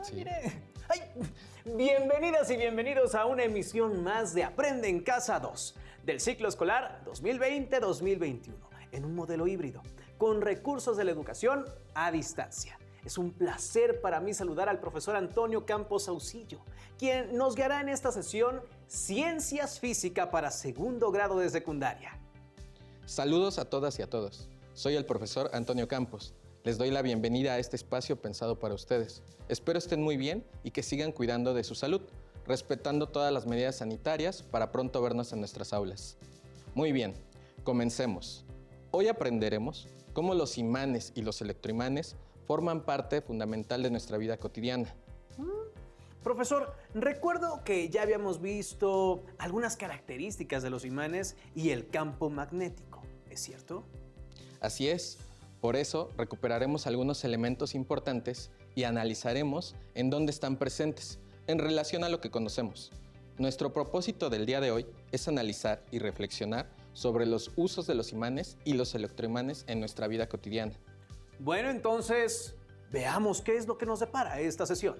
Sí. Mire. ¡Ay! Bienvenidas y bienvenidos a una emisión más de Aprende en Casa 2 del ciclo escolar 2020-2021 en un modelo híbrido con recursos de la educación a distancia. Es un placer para mí saludar al profesor Antonio Campos Ausillo, quien nos guiará en esta sesión Ciencias Física para segundo grado de secundaria. Saludos a todas y a todos. Soy el profesor Antonio Campos. Les doy la bienvenida a este espacio pensado para ustedes. Espero estén muy bien y que sigan cuidando de su salud, respetando todas las medidas sanitarias para pronto vernos en nuestras aulas. Muy bien, comencemos. Hoy aprenderemos cómo los imanes y los electroimanes forman parte fundamental de nuestra vida cotidiana. Profesor, recuerdo que ya habíamos visto algunas características de los imanes y el campo magnético, ¿es cierto? Así es. Por eso, recuperaremos algunos elementos importantes y analizaremos en dónde están presentes en relación a lo que conocemos. Nuestro propósito del día de hoy es analizar y reflexionar sobre los usos de los imanes y los electroimanes en nuestra vida cotidiana. Bueno, entonces, veamos qué es lo que nos depara esta sesión.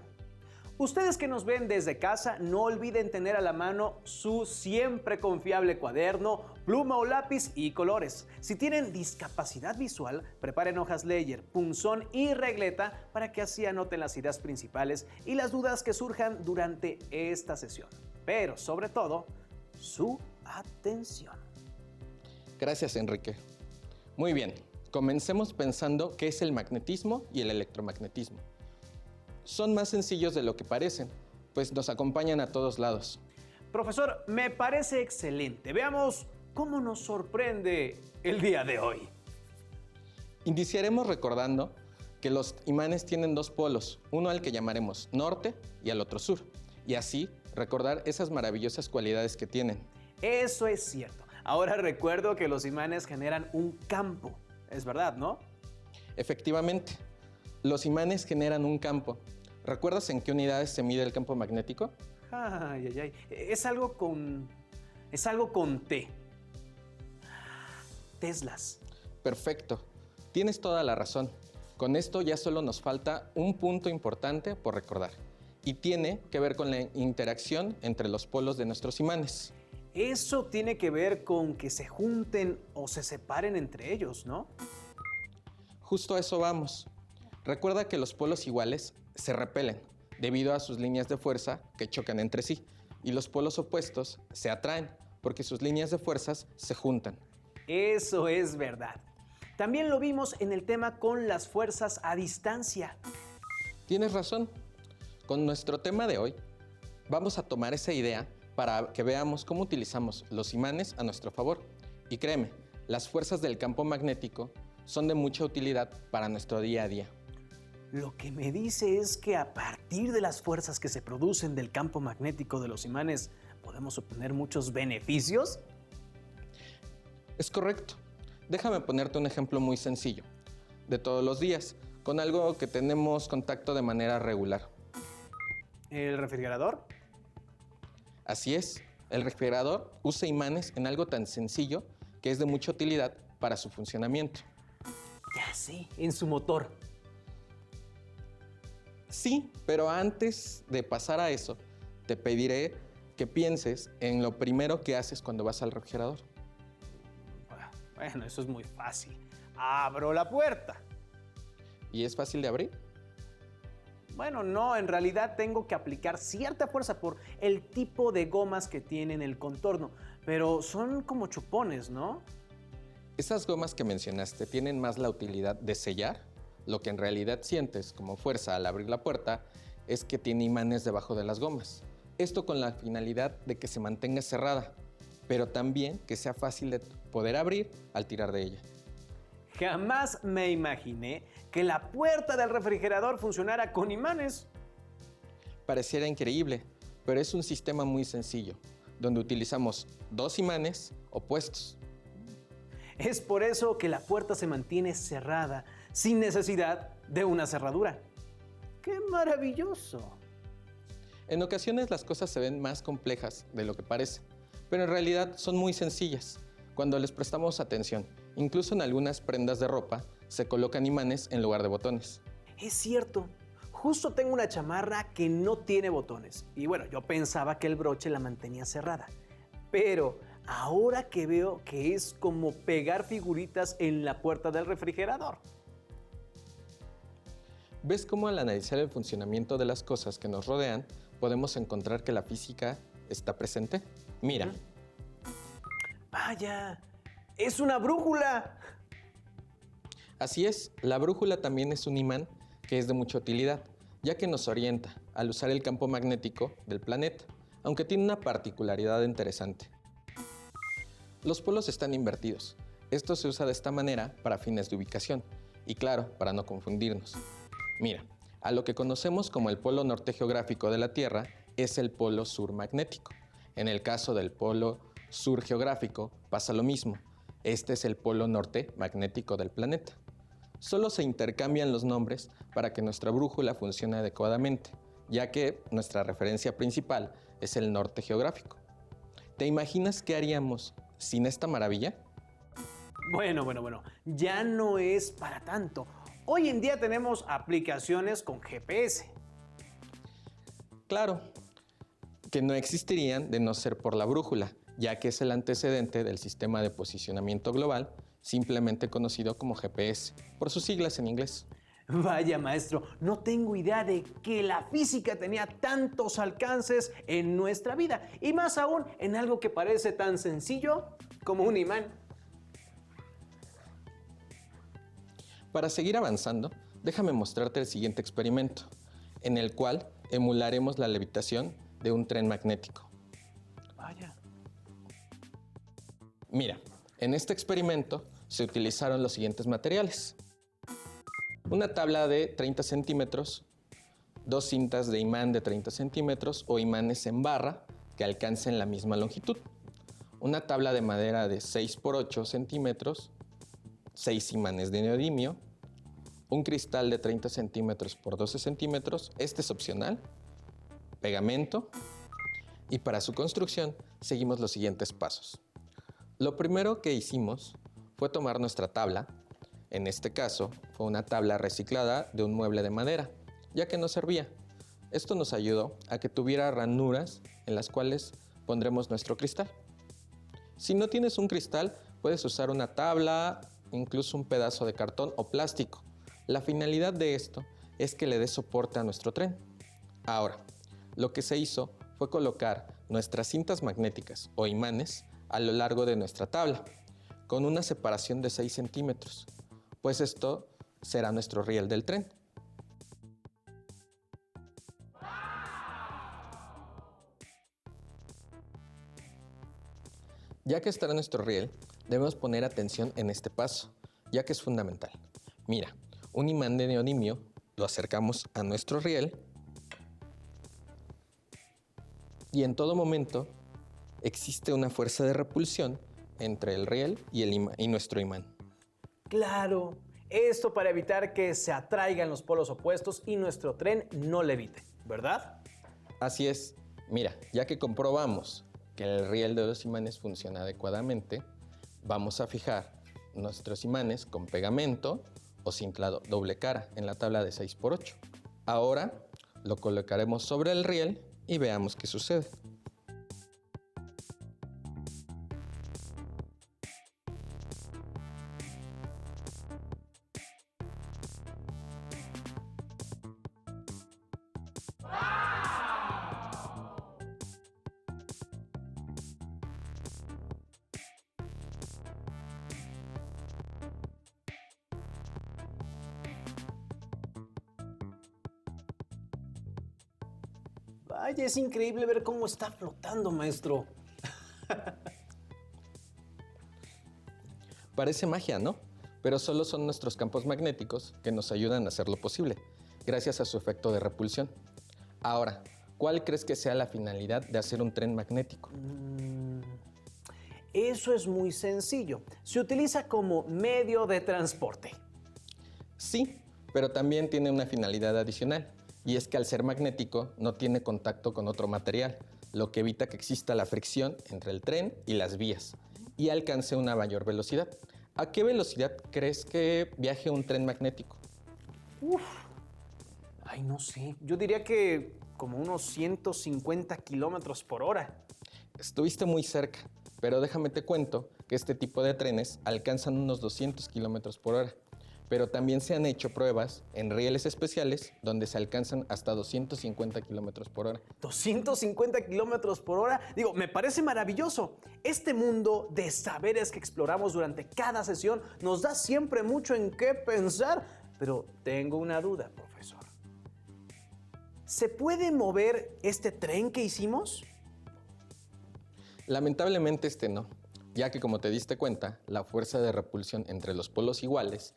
Ustedes que nos ven desde casa, no olviden tener a la mano su siempre confiable cuaderno, pluma o lápiz y colores. Si tienen discapacidad visual, preparen hojas Ledger, punzón y regleta para que así anoten las ideas principales y las dudas que surjan durante esta sesión. Pero, sobre todo, su atención. Gracias, Enrique. Muy bien, comencemos pensando qué es el magnetismo y el electromagnetismo. Son más sencillos de lo que parecen, pues nos acompañan a todos lados. Profesor, me parece excelente. Veamos cómo nos sorprende el día de hoy. Iniciaremos recordando que los imanes tienen dos polos, uno al que llamaremos norte y al otro sur, y así recordar esas maravillosas cualidades que tienen. Eso es cierto. Ahora recuerdo que los imanes generan un campo. Es verdad, ¿no? Efectivamente, los imanes generan un campo. ¿Recuerdas en qué unidades se mide el campo magnético? Ay, ay, ay. Es algo con T. Teslas. Perfecto. Tienes toda la razón. Con esto ya solo nos falta un punto importante por recordar. Y tiene que ver con la interacción entre los polos de nuestros imanes. Eso tiene que ver con que se junten o se separen entre ellos, ¿no? Justo a eso vamos. Recuerda que los polos iguales se repelen debido a sus líneas de fuerza que chocan entre sí y los polos opuestos se atraen porque sus líneas de fuerzas se juntan. Eso es verdad. También lo vimos en el tema con las fuerzas a distancia. Tienes razón. Con nuestro tema de hoy vamos a tomar esa idea para que veamos cómo utilizamos los imanes a nuestro favor. Y créeme, las fuerzas del campo magnético son de mucha utilidad para nuestro día a día. Lo que me dice es que a partir de las fuerzas que se producen del campo magnético de los imanes, ¿podemos obtener muchos beneficios? Es correcto. Déjame ponerte un ejemplo muy sencillo, de todos los días, con algo que tenemos contacto de manera regular. ¿El refrigerador? Así es, el refrigerador usa imanes en algo tan sencillo que es de mucha utilidad para su funcionamiento. Ya sé, en su motor. Sí, pero antes de pasar a eso, te pediré que pienses en lo primero que haces cuando vas al refrigerador. Bueno, eso es muy fácil. Abro la puerta. ¿Y es fácil de abrir? Bueno, no, en realidad tengo que aplicar cierta fuerza por el tipo de gomas que tienen el contorno, pero son como chupones, ¿no? Esas gomas que mencionaste tienen más la utilidad de sellar. Lo que en realidad sientes como fuerza al abrir la puerta es que tiene imanes debajo de las gomas. Esto con la finalidad de que se mantenga cerrada, pero también que sea fácil de poder abrir al tirar de ella. Jamás me imaginé que la puerta del refrigerador funcionara con imanes. Pareciera increíble, pero es un sistema muy sencillo, donde utilizamos dos imanes opuestos. Es por eso que la puerta se mantiene cerrada, sin necesidad de una cerradura. ¡Qué maravilloso! En ocasiones las cosas se ven más complejas de lo que parecen, pero en realidad son muy sencillas cuando les prestamos atención. Incluso en algunas prendas de ropa se colocan imanes en lugar de botones. Es cierto, Justo tengo una chamarra que no tiene botones. Y bueno, yo pensaba que el broche la mantenía cerrada. Pero ahora que veo que es como pegar figuritas en la puerta del refrigerador. ¿Ves cómo al analizar el funcionamiento de las cosas que nos rodean, podemos encontrar que la física está presente? Mira. ¡Vaya! ¡Es una brújula! Así es, la brújula también es un imán que es de mucha utilidad, ya que nos orienta al usar el campo magnético del planeta, aunque tiene una particularidad interesante. Los polos están invertidos. Esto se usa de esta manera para fines de ubicación y claro, para no confundirnos. Mira, a lo que conocemos como el polo norte geográfico de la Tierra es el polo sur magnético. En el caso del polo sur geográfico pasa lo mismo. Este es el polo norte magnético del planeta. Solo se intercambian los nombres para que nuestra brújula funcione adecuadamente, ya que nuestra referencia principal es el norte geográfico. ¿Te imaginas qué haríamos sin esta maravilla? Bueno, ya no es para tanto. Hoy en día tenemos aplicaciones con GPS. Claro, que no existirían de no ser por la brújula, ya que es el antecedente del sistema de posicionamiento global, simplemente conocido como GPS, por sus siglas en inglés. Vaya maestro, no tengo idea de que la física tenía tantos alcances en nuestra vida, y más aún en algo que parece tan sencillo como un imán. Para seguir avanzando, déjame mostrarte el siguiente experimento, en el cual emularemos la levitación de un tren magnético. Vaya. Mira, en este experimento se utilizaron los siguientes materiales. Una tabla de 30 centímetros, dos cintas de imán de 30 centímetros o imanes en barra que alcancen la misma longitud. Una tabla de madera de 6 por 8 centímetros, 6 imanes de neodimio, un cristal de 30 centímetros por 12 centímetros, este es opcional, pegamento, y para su construcción seguimos los siguientes pasos. Lo primero que hicimos fue tomar nuestra tabla, en este caso fue una tabla reciclada de un mueble de madera, ya que no servía. Esto nos ayudó a que tuviera ranuras en las cuales pondremos nuestro cristal. Si no tienes un cristal, puedes usar una tabla, incluso un pedazo de cartón o plástico. La finalidad de esto es que le dé soporte a nuestro tren. Ahora, lo que se hizo fue colocar nuestras cintas magnéticas o imanes a lo largo de nuestra tabla, con una separación de 6 centímetros, pues esto será nuestro riel del tren. Ya que estará nuestro riel, debemos poner atención en este paso, ya que es fundamental. Mira, un imán de neodimio lo acercamos a nuestro riel y en todo momento existe una fuerza de repulsión entre el riel y nuestro imán. Claro, esto para evitar que se atraigan los polos opuestos y nuestro tren no levite, ¿verdad? Así es. Mira, ya que comprobamos que el riel de los imanes funciona adecuadamente, vamos a fijar nuestros imanes con pegamento o cinta doble cara en la tabla de 6 por 8. Ahora lo colocaremos sobre el riel y veamos qué sucede. Vaya, es increíble ver cómo está flotando, maestro. Parece magia, ¿no? Pero solo son nuestros campos magnéticos que nos ayudan a hacerlo posible, gracias a su efecto de repulsión. Ahora, ¿cuál crees que sea la finalidad de hacer un tren magnético? Eso es muy sencillo. Se utiliza como medio de transporte. Sí, pero también tiene una finalidad adicional, y es que al ser magnético no tiene contacto con otro material, lo que evita que exista la fricción entre el tren y las vías, y alcance una mayor velocidad. ¿A qué velocidad crees que viaje un tren magnético? Ay, no sé. Yo diría que como unos 150 kilómetros por hora. Estuviste muy cerca, pero déjame te cuento que este tipo de trenes alcanzan unos 200 kilómetros por hora. Pero también se han hecho pruebas en rieles especiales donde se alcanzan hasta 250 kilómetros por hora. 250 kilómetros por hora. Digo, me parece maravilloso. Este mundo de saberes que exploramos durante cada sesión nos da siempre mucho en qué pensar. Pero tengo una duda, profesor. ¿Se puede mover este tren que hicimos? Lamentablemente no, ya que como te diste cuenta, la fuerza de repulsión entre los polos iguales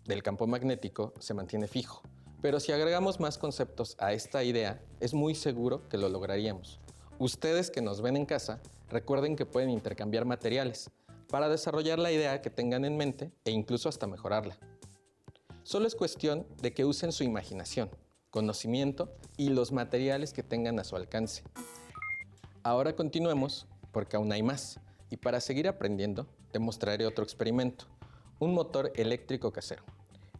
del campo magnético se mantiene fijo. Pero si agregamos más conceptos a esta idea, es muy seguro que lo lograríamos. Ustedes que nos ven en casa, recuerden que pueden intercambiar materiales para desarrollar la idea que tengan en mente e incluso hasta mejorarla. Solo es cuestión de que usen su imaginación, conocimiento y los materiales que tengan a su alcance. Ahora continuemos porque aún hay más y para seguir aprendiendo te mostraré otro experimento, un motor eléctrico casero,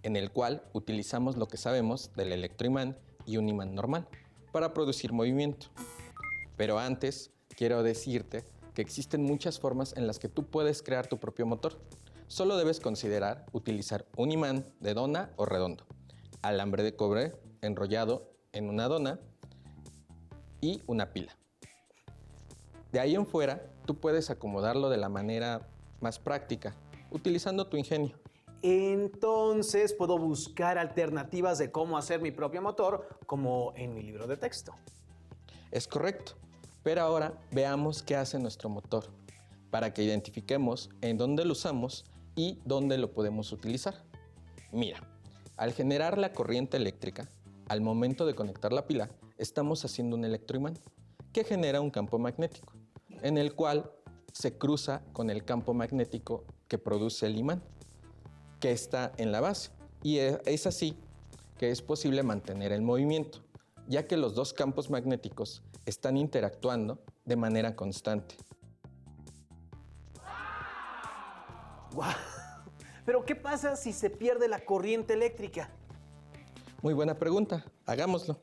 en el cual utilizamos lo que sabemos del electroimán y un imán normal para producir movimiento. Pero antes quiero decirte que existen muchas formas en las que tú puedes crear tu propio motor. Solo debes considerar utilizar un imán de dona o redondo, alambre de cobre enrollado en una dona y una pila. De ahí en fuera, tú puedes acomodarlo de la manera más práctica, utilizando tu ingenio. Entonces puedo buscar alternativas de cómo hacer mi propio motor, como en mi libro de texto. Es correcto, pero ahora veamos qué hace nuestro motor, para que identifiquemos en dónde lo usamos y dónde lo podemos utilizar. Mira, al generar la corriente eléctrica, al momento de conectar la pila, estamos haciendo un electroimán que genera un campo magnético, en el cual se cruza con el campo magnético que produce el imán, que está en la base. Y es así que es posible mantener el movimiento, ya que los dos campos magnéticos están interactuando de manera constante. ¡Guau! Pero ¿qué pasa si se pierde la corriente eléctrica? Muy buena pregunta, hagámoslo.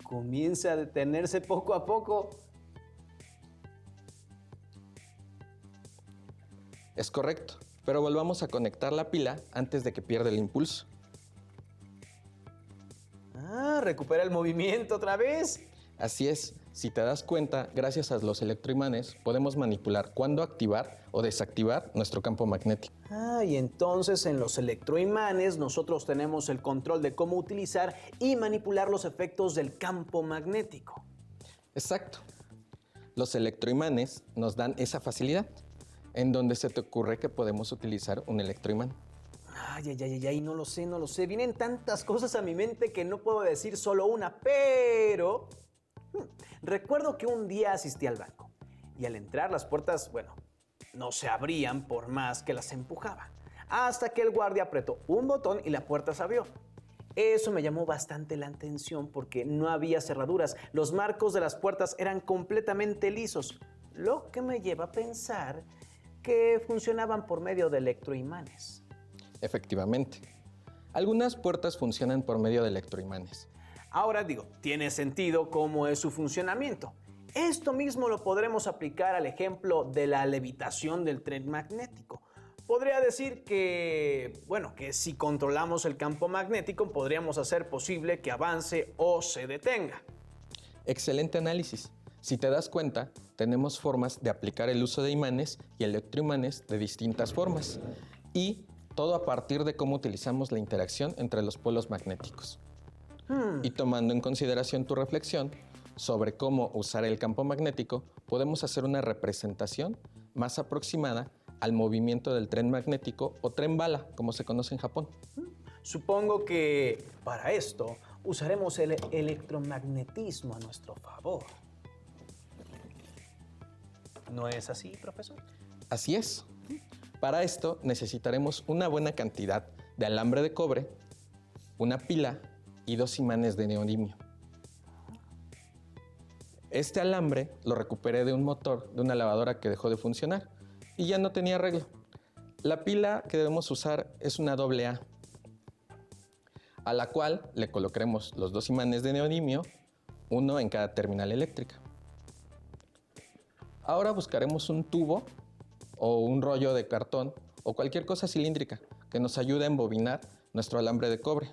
Comienza a detenerse poco a poco. Es correcto, pero volvamos a conectar la pila antes de que pierda el impulso. Ah, recupera el movimiento otra vez. Así es, si te das cuenta, gracias a los electroimanes podemos manipular cuándo activar o desactivar nuestro campo magnético. Ah, y entonces en los electroimanes nosotros tenemos el control de cómo utilizar y manipular los efectos del campo magnético. Exacto. Los electroimanes nos dan esa facilidad. ¿En dónde se te ocurre que podemos utilizar un electroimán? Ay, no lo sé. Vienen tantas cosas a mi mente que no puedo decir solo una, pero... Recuerdo que un día asistí al banco y al entrar las puertas, no se abrían por más que las empujaba, hasta que el guardia apretó un botón y la puerta se abrió. Eso me llamó bastante la atención porque no había cerraduras, los marcos de las puertas eran completamente lisos, lo que me lleva a pensar que funcionaban por medio de electroimanes. Efectivamente. Algunas puertas funcionan por medio de electroimanes. Ahora tiene sentido cómo es su funcionamiento. Esto mismo lo podremos aplicar al ejemplo de la levitación del tren magnético. Podría decir que si controlamos el campo magnético, podríamos hacer posible que avance o se detenga. Excelente análisis. Si te das cuenta, tenemos formas de aplicar el uso de imanes y electroimanes de distintas formas. Y todo a partir de cómo utilizamos la interacción entre los polos magnéticos. Y tomando en consideración tu reflexión sobre cómo usar el campo magnético, podemos hacer una representación más aproximada al movimiento del tren magnético o tren bala, como se conoce en Japón. Supongo que para esto usaremos el electromagnetismo a nuestro favor. ¿No es así, profesor? Así es. Para esto necesitaremos una buena cantidad de alambre de cobre, una pila y 2 imanes de neodimio. Este alambre lo recuperé de un motor de una lavadora que dejó de funcionar y ya no tenía arreglo. La pila que debemos usar es una AA, a la cual le colocaremos los 2 imanes de neodimio, uno en cada terminal eléctrica. Ahora buscaremos un tubo o un rollo de cartón o cualquier cosa cilíndrica que nos ayude a embobinar nuestro alambre de cobre,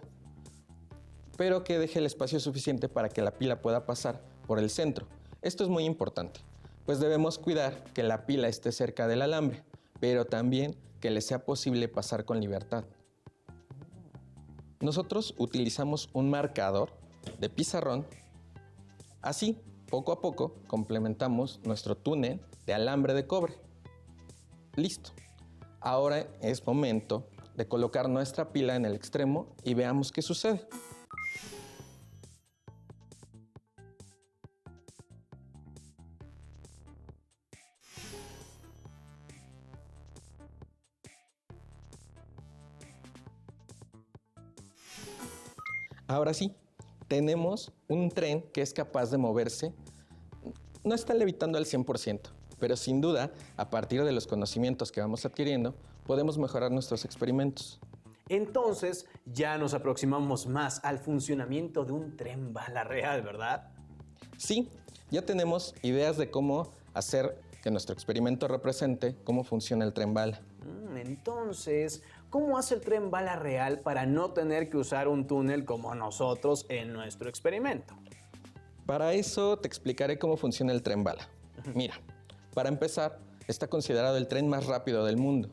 pero que deje el espacio suficiente para que la pila pueda pasar por el centro. Esto es muy importante, pues debemos cuidar que la pila esté cerca del alambre, pero también que le sea posible pasar con libertad. Nosotros utilizamos un marcador de pizarrón. Así, poco a poco, complementamos nuestro túnel de alambre de cobre. Listo. Ahora es momento de colocar nuestra pila en el extremo y veamos qué sucede. Ahora sí, tenemos un tren que es capaz de moverse. No está levitando al 100%, pero sin duda, a partir de los conocimientos que vamos adquiriendo, podemos mejorar nuestros experimentos. Entonces, ya nos aproximamos más al funcionamiento de un tren bala real, ¿verdad? Sí, ya tenemos ideas de cómo hacer que nuestro experimento represente cómo funciona el tren bala. Entonces, ¿cómo hace el tren bala real para no tener que usar un túnel como nosotros en nuestro experimento? Para eso te explicaré cómo funciona el tren bala. Mira, para empezar, está considerado el tren más rápido del mundo,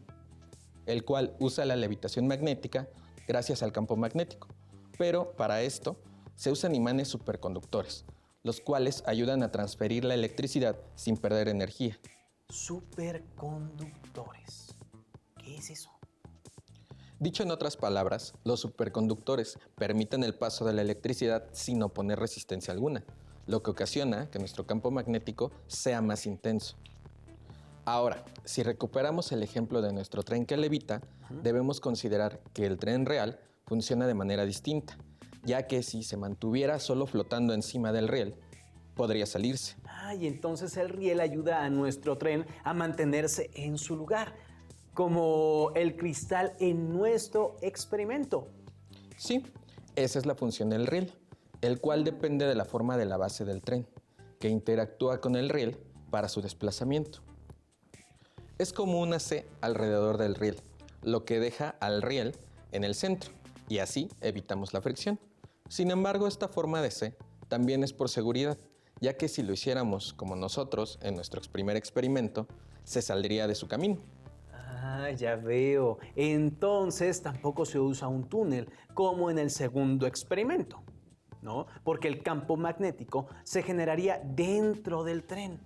el cual usa la levitación magnética gracias al campo magnético. Pero para esto se usan imanes superconductores, los cuales ayudan a transferir la electricidad sin perder energía. Superconductores. ¿Qué es eso? Dicho en otras palabras, los superconductores permiten el paso de la electricidad sin oponer resistencia alguna, lo que ocasiona que nuestro campo magnético sea más intenso. Ahora, si recuperamos el ejemplo de nuestro tren que levita, debemos considerar que el tren real funciona de manera distinta, ya que si se mantuviera solo flotando encima del riel, podría salirse. Y entonces el riel ayuda a nuestro tren a mantenerse en su lugar, como el cristal en nuestro experimento. Sí, esa es la función del riel, el cual depende de la forma de la base del tren, que interactúa con el riel para su desplazamiento. Es como una C alrededor del riel, lo que deja al riel en el centro, y así evitamos la fricción. Sin embargo, esta forma de C también es por seguridad, ya que si lo hiciéramos como nosotros en nuestro primer experimento, se saldría de su camino. Ya veo. Entonces tampoco se usa un túnel como en el segundo experimento, ¿no? Porque el campo magnético se generaría dentro del tren.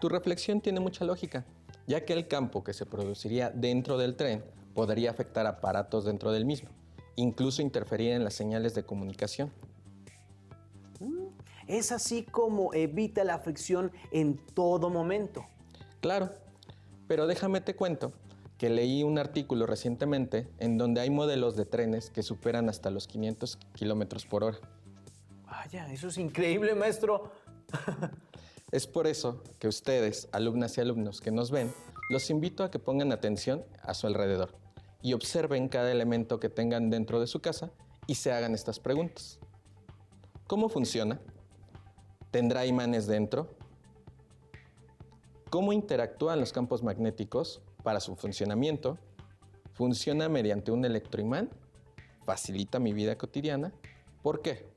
Tu reflexión tiene mucha lógica, ya que el campo que se produciría dentro del tren podría afectar aparatos dentro del mismo, incluso interferir en las señales de comunicación. Es así como evita la fricción en todo momento. Claro, pero déjame te cuento que leí un artículo recientemente en donde hay modelos de trenes que superan hasta los 500 kilómetros por hora. Vaya, eso es increíble, maestro. Es por eso que ustedes, alumnas y alumnos que nos ven, los invito a que pongan atención a su alrededor y observen cada elemento que tengan dentro de su casa y se hagan estas preguntas. ¿Cómo funciona? ¿Tendrá imanes dentro? ¿Cómo interactúan los campos magnéticos para su funcionamiento? ¿Funciona mediante un electroimán? ¿Facilita mi vida cotidiana? ¿Por qué?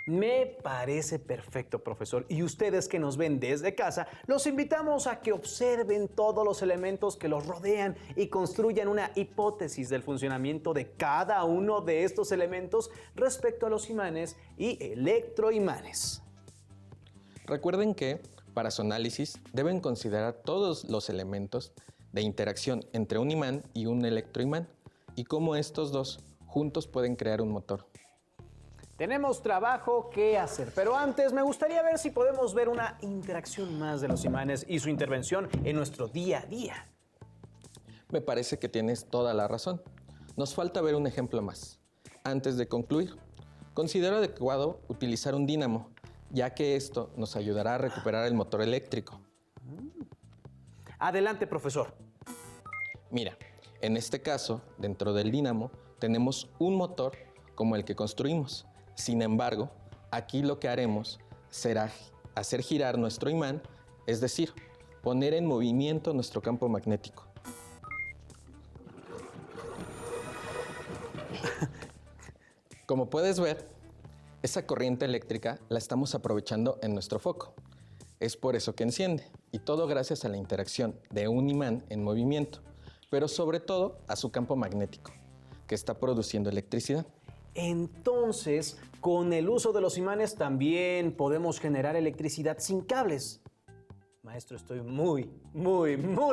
Me parece perfecto, profesor. Y ustedes que nos ven desde casa, los invitamos a que observen todos los elementos que los rodean y construyan una hipótesis del funcionamiento de cada uno de estos elementos respecto a los imanes y electroimanes. Recuerden que, para su análisis, deben considerar todos los elementos de interacción entre un imán y un electroimán y cómo estos dos juntos pueden crear un motor. Tenemos trabajo que hacer, pero antes me gustaría ver si podemos ver una interacción más de los imanes y su intervención en nuestro día a día. Me parece que tienes toda la razón. Nos falta ver un ejemplo más. Antes de concluir, considero adecuado utilizar un dínamo, ya que esto nos ayudará a recuperar el motor eléctrico. Adelante, profesor. Mira, en este caso, dentro del dínamo, tenemos un motor como el que construimos. Sin embargo, aquí lo que haremos será hacer girar nuestro imán, es decir, poner en movimiento nuestro campo magnético. Como puedes ver, esa corriente eléctrica la estamos aprovechando en nuestro foco. Es por eso que enciende, y todo gracias a la interacción de un imán en movimiento, pero sobre todo a su campo magnético, que está produciendo electricidad. Entonces, con el uso de los imanes también podemos generar electricidad sin cables. Maestro, estoy muy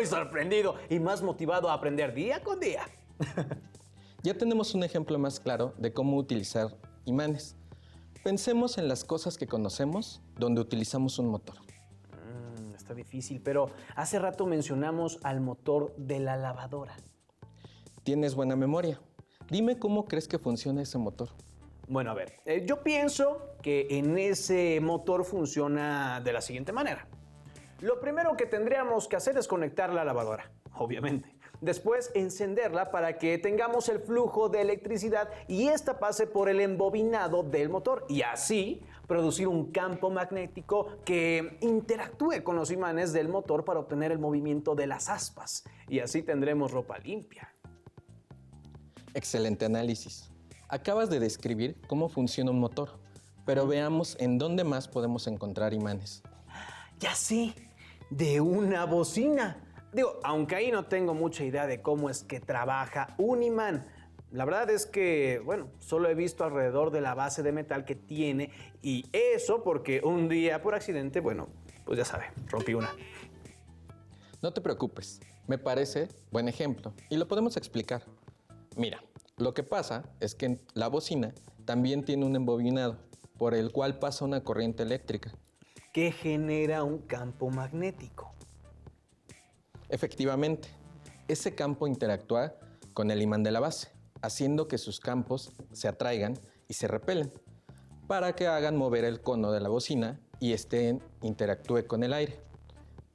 sorprendido y más motivado a aprender día con día. Ya tenemos un ejemplo más claro de cómo utilizar imanes. Pensemos en las cosas que conocemos donde utilizamos un motor. Está difícil, pero hace rato mencionamos al motor de la lavadora. Tienes buena memoria. Dime cómo crees que funciona ese motor. Bueno, a ver, yo pienso que en ese motor funciona de la siguiente manera. Lo primero que tendríamos que hacer es conectar la lavadora, obviamente. Después, encenderla para que tengamos el flujo de electricidad y esta pase por el embobinado del motor y así producir un campo magnético que interactúe con los imanes del motor para obtener el movimiento de las aspas y así tendremos ropa limpia. Excelente análisis. Acabas de describir cómo funciona un motor, pero veamos en dónde más podemos encontrar imanes. Ya sé, de una bocina. Digo, aunque ahí no tengo mucha idea de cómo es que trabaja un imán. La verdad es que, bueno, solo he visto alrededor de la base de metal que tiene y eso porque un día por accidente, bueno, pues ya sabe, rompí una. No te preocupes, me parece buen ejemplo y lo podemos explicar. Mira, lo que pasa es que la bocina también tiene un embobinado por el cual pasa una corriente eléctrica que genera un campo magnético. Efectivamente, ese campo interactúa con el imán de la base, haciendo que sus campos se atraigan y se repelen, para que hagan mover el cono de la bocina y interactúe con el aire,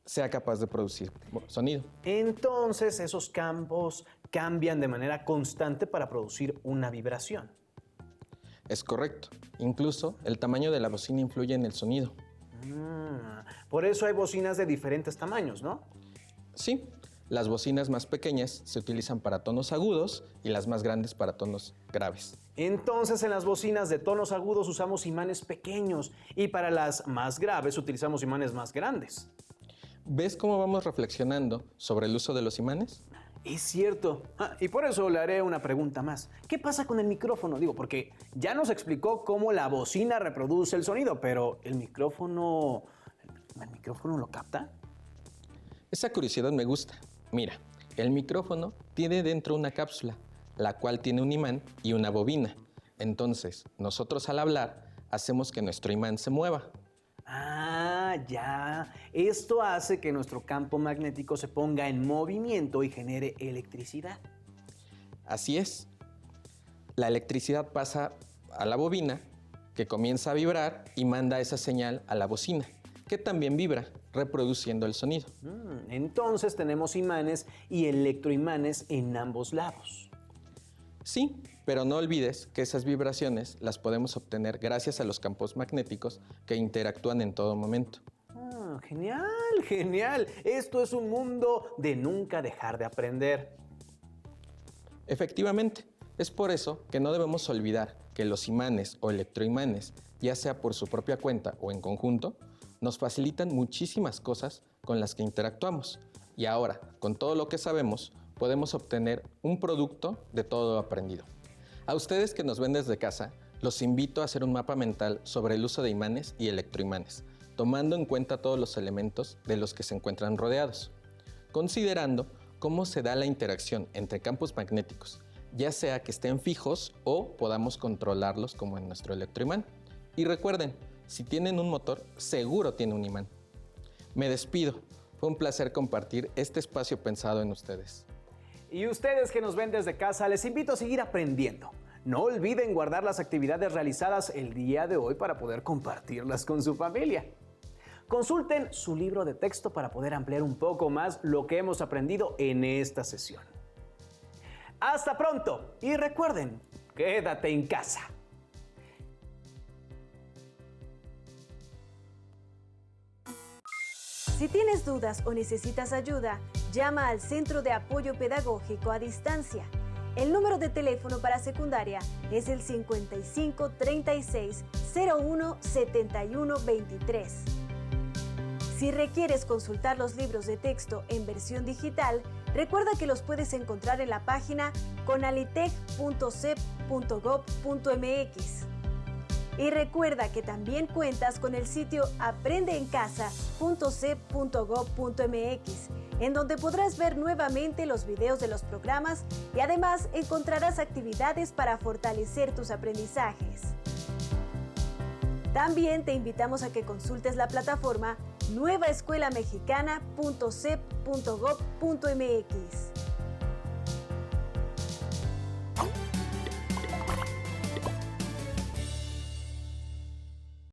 sea capaz de producir sonido. Entonces esos campos cambian de manera constante para producir una vibración. Es correcto. Incluso el tamaño de la bocina influye en el sonido. Por eso hay bocinas de diferentes tamaños, ¿no? Sí, las bocinas más pequeñas se utilizan para tonos agudos y las más grandes para tonos graves. Entonces en las bocinas de tonos agudos usamos imanes pequeños y para las más graves utilizamos imanes más grandes. ¿Ves cómo vamos reflexionando sobre el uso de los imanes? Es cierto. Y por eso le haré una pregunta más. ¿Qué pasa con el micrófono? Digo, porque ya nos explicó cómo la bocina reproduce el sonido, pero ¿el micrófono lo capta? Esa curiosidad me gusta. Mira, el micrófono tiene dentro una cápsula, la cual tiene un imán y una bobina. Entonces, nosotros al hablar, hacemos que nuestro imán se mueva. Ah, ya. Esto hace que nuestro campo magnético se ponga en movimiento y genere electricidad. Así es. La electricidad pasa a la bobina, que comienza a vibrar y manda esa señal a la bocina, que también vibra, reproduciendo el sonido. Entonces tenemos imanes y electroimanes en ambos lados. Sí, pero no olvides que esas vibraciones las podemos obtener gracias a los campos magnéticos que interactúan en todo momento. Genial, genial. Esto es un mundo de nunca dejar de aprender. Efectivamente, es por eso que no debemos olvidar que los imanes o electroimanes, ya sea por su propia cuenta o en conjunto, nos facilitan muchísimas cosas con las que interactuamos. Y ahora, con todo lo que sabemos, podemos obtener un producto de todo lo aprendido. A ustedes que nos ven desde casa, los invito a hacer un mapa mental sobre el uso de imanes y electroimanes, tomando en cuenta todos los elementos de los que se encuentran rodeados, considerando cómo se da la interacción entre campos magnéticos, ya sea que estén fijos o podamos controlarlos como en nuestro electroimán. Y recuerden, si tienen un motor, seguro tiene un imán. Me despido. Fue un placer compartir este espacio pensado en ustedes. Y ustedes que nos ven desde casa, les invito a seguir aprendiendo. No olviden guardar las actividades realizadas el día de hoy para poder compartirlas con su familia. Consulten su libro de texto para poder ampliar un poco más lo que hemos aprendido en esta sesión. ¡Hasta pronto! Y recuerden, quédate en casa. Si tienes dudas o necesitas ayuda, llama al Centro de Apoyo Pedagógico a Distancia. El número de teléfono para secundaria es el 55 36 01 71 23. Si requieres consultar los libros de texto en versión digital, recuerda que los puedes encontrar en la página conalitec.cep.gov.mx. Y recuerda que también cuentas con el sitio aprendeencasa.cep.gov.mx, en donde podrás ver nuevamente los videos de los programas y además encontrarás actividades para fortalecer tus aprendizajes. También te invitamos a que consultes la plataforma nuevaescuelamexicana.cep.gov.mx.